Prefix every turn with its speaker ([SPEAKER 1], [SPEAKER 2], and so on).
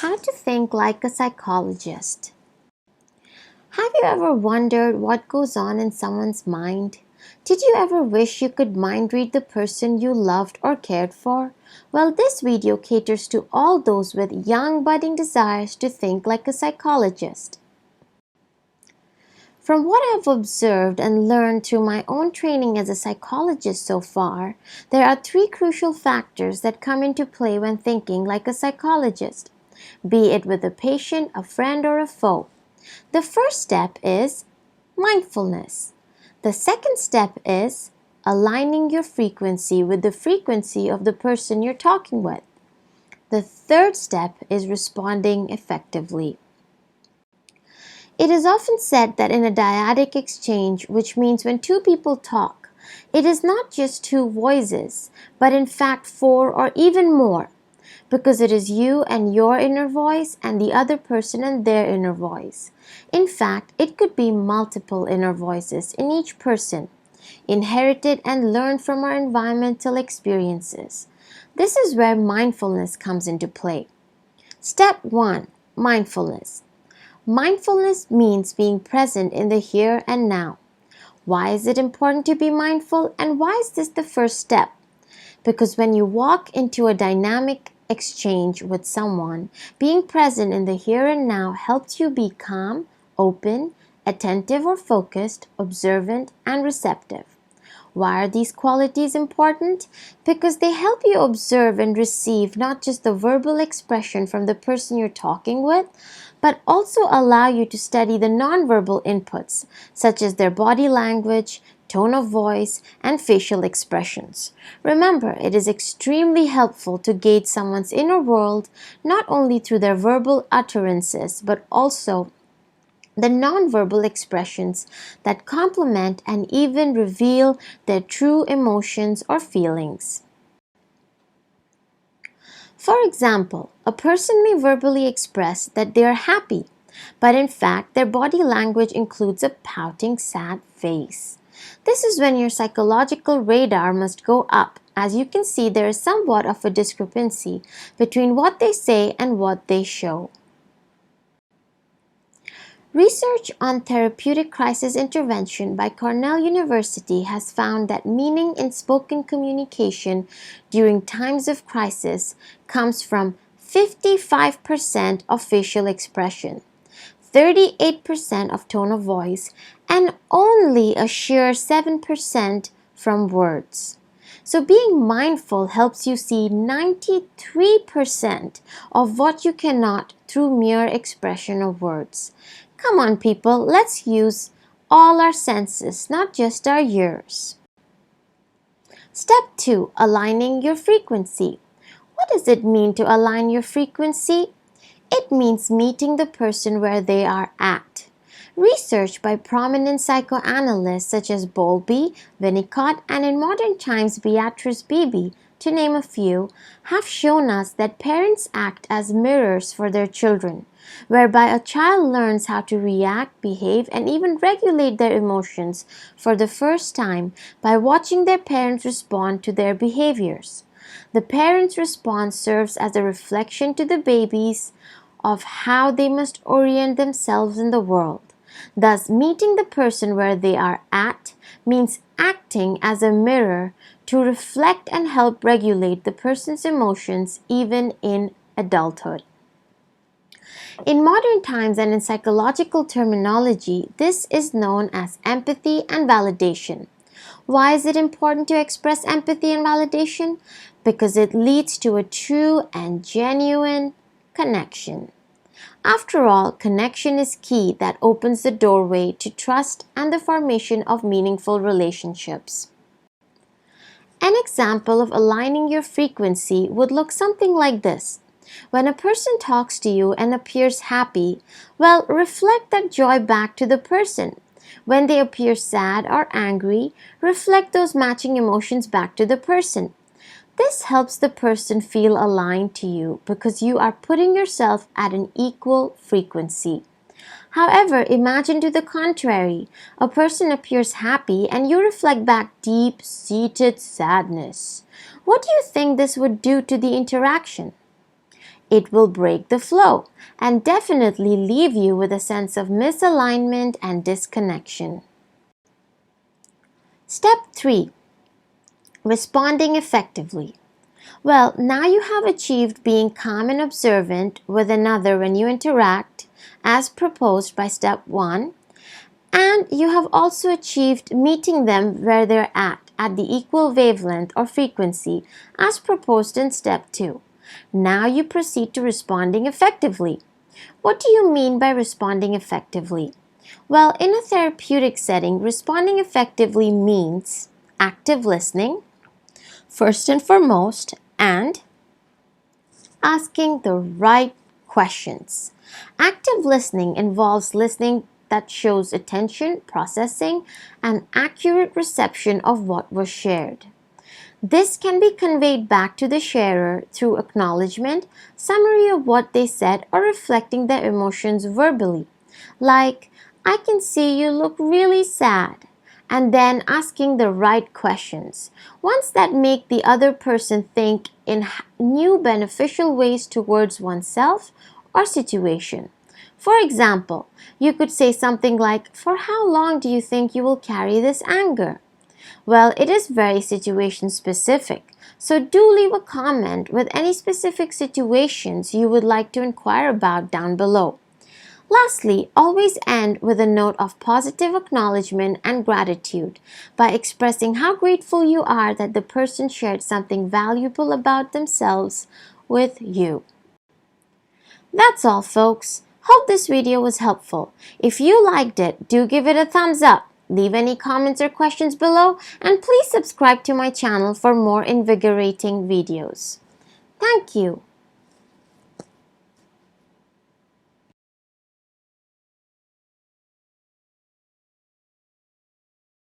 [SPEAKER 1] How to think like a psychologist. Have you ever wondered what goes on in someone's mind? Did you ever wish you could mind read the person you loved or cared for? Well, this video caters to all those with young budding desires to think like a psychologist. From what I've observed and learned through my own training as a psychologist so far, there are three crucial factors that come into play when thinking like a psychologist, be it with a patient, a friend, or a foe. The first step is mindfulness. The second step is aligning your frequency with the frequency of the person you're talking with. The third step is responding effectively. It is often said that in a dyadic exchange, which means when two people talk, it is not just two voices, but in fact four or even more, because it is you and your inner voice and the other person and their inner voice. In fact, it could be multiple inner voices in each person, inherited and learned from our environmental experiences. This is where mindfulness comes into play. Step 1. Mindfulness. Mindfulness means being present in the here and now. Why is it important to be mindful, and why is this the first step? Because when you walk into a dynamic exchange with someone, being present in the here and now helps you be calm, open, attentive or focused, observant, and receptive. Why are these qualities important? Because they help you observe and receive not just the verbal expression from the person you're talking with, but also allow you to study the nonverbal inputs, such as their body language, tone of voice, and facial expressions. Remember, it is extremely helpful to gauge someone's inner world not only through their verbal utterances, but also the nonverbal expressions that complement and even reveal their true emotions or feelings. For example, a person may verbally express that they are happy, but in fact their body language includes a pouting, sad face. This is when your psychological radar must go up. As you can see, there is somewhat of a discrepancy between what they say and what they show. Research on therapeutic crisis intervention by Cornell University has found that meaning in spoken communication during times of crisis comes from 55% of facial expression, 38% of tone of voice, and only a sheer 7% from words. So being mindful helps you see 93% of what you cannot through mere expression of words. Come on, people, let's use all our senses, not just our ears. Step 2. Aligning your frequency. What does it mean to align your frequency? It means meeting the person where they are at. Research by prominent psychoanalysts such as Bowlby, Winnicott, and in modern times Beatrice Beebe, to name a few, have shown us that parents act as mirrors for their children, whereby a child learns how to react, behave, and even regulate their emotions for the first time by watching their parents respond to their behaviors. The parents' response serves as a reflection to the babies of how they must orient themselves in the world. Thus, meeting the person where they are at means acting as a mirror to reflect and help regulate the person's emotions even in adulthood. In modern times and in psychological terminology, this is known as empathy and validation. Why is it important to express empathy and validation? Because it leads to a true and genuine connection. After all, connection is key that opens the doorway to trust and the formation of meaningful relationships. An example of aligning your frequency would look something like this. When a person talks to you and appears happy, well, reflect that joy back to the person. When they appear sad or angry, reflect those matching emotions back to the person. This helps the person feel aligned to you because you are putting yourself at an equal frequency. However, imagine to the contrary. A person appears happy and you reflect back deep-seated sadness. What do you think this would do to the interaction? It will break the flow and definitely leave you with a sense of misalignment and disconnection. Step 3. Responding effectively. Well, now you have achieved being calm and observant with another when you interact, as proposed by step 1, and you have also achieved meeting them where they're at the equal wavelength or frequency, as proposed in step 2. Now you proceed to responding effectively. What do you mean by responding effectively? Well, in a therapeutic setting, responding effectively means active listening, first and foremost, and asking the right questions. Active listening involves listening that shows attention, processing, and accurate reception of what was shared. This can be conveyed back to the sharer through acknowledgement, summary of what they said, or reflecting their emotions verbally. Like, I can see you look really sad. And then asking the right questions, ones that make the other person think in new beneficial ways towards oneself or situation. For example, you could say something like, "For how long do you think you will carry this anger?" Well, it is very situation specific, so do leave a comment with any specific situations you would like to inquire about down below. Lastly, always end with a note of positive acknowledgement and gratitude by expressing how grateful you are that the person shared something valuable about themselves with you. That's all, folks. Hope this video was helpful. If you liked it, do give it a thumbs up. Leave any comments or questions below, and please subscribe to my channel for more invigorating videos. Thank you.